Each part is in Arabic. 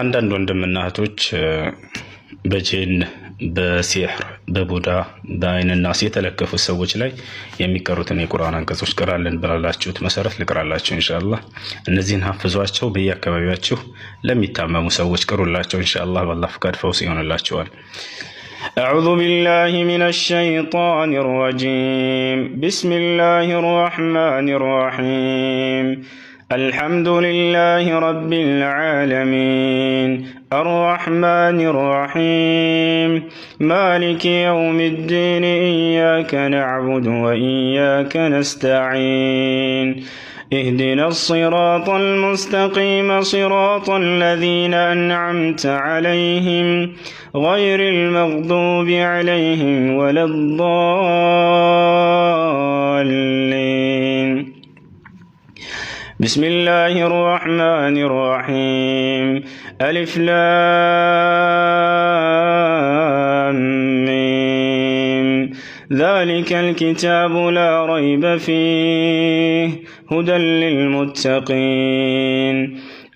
አንዳንድ ወንድምና እህቶች በጂን በሲሕር በቡዳ በአይንናስ የተለከፉ ሰዎች ላይ የሚቀሩትን የቁርአን አንቀጾች ቅራልን ብላላችሁት መሰረት ልቅራላችሁ ኢንሻአላህ። እነዚህን ሐፍዟቸው፣ በየአካባቢያችሁ ለሚታመሙ ሰዎች ቅሩላቸው ኢንሻአላህ። በአላህ ፍቃድ ፈውስ ይሆንላቸዋል። أعوذ بالله من الشيطان الرجيم بسم الله الرحمن الرحيم الحمد لله رب العالمين الرحمن الرحيم مالك يوم الدين إياك نعبد وإياك نستعين اهدنا الصراط المستقيم صراط الذين أنعمت عليهم غير المغضوب عليهم ولا الضالين بسم الله الرحمن الرحيم ألف لام ميم ذلك الكتاب لا ريب فيه هدى للمتقين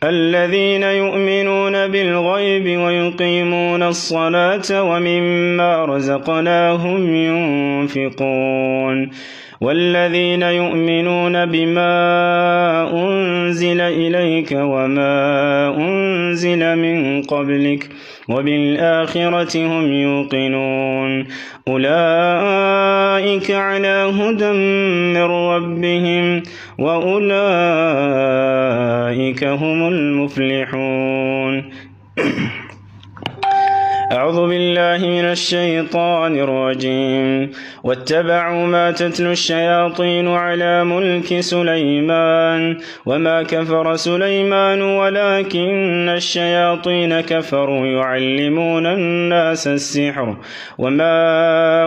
الذين يؤمنون بالغيب ويقيمون الصلاة ومما رزقناهم ينفقون والذين يؤمنون بما أنزل إليك وما أنزل من قبلك وبالآخرة هم يوقنون أولئك على هدى من ربهم وأولئك هم المفلحون أعوذ بالله من الشيطان الرجيم واتبعوا ما تتلو الشياطين على ملك سليمان وما كفر سليمان ولكن الشياطين كفروا يعلمون الناس السحر وما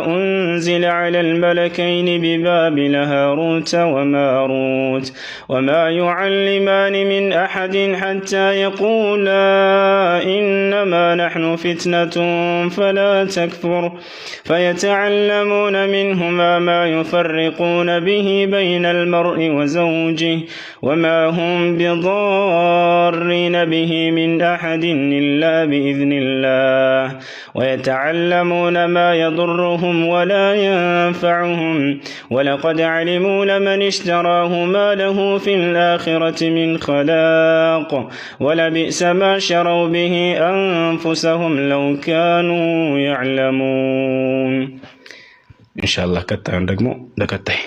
أنزل على الملكين ببابل هاروت وماروت وما يعلمان من أحد حتى يقولا إنما نحن فتنة فلا تكفر فيتعلمون منهما ما يفرقون به بين المرء وزوجه وما هم بضارين به من أحد إلا بإذن الله ويتعلمون ما يضرهم ولا ينفعهم ولقد علموا لمن اشتراه ما له في الآخرة من خلاق ولبئس ما شروا به أنفسهم لو كانوا يعلمون إن شاء الله كتاين دقمو دكتاين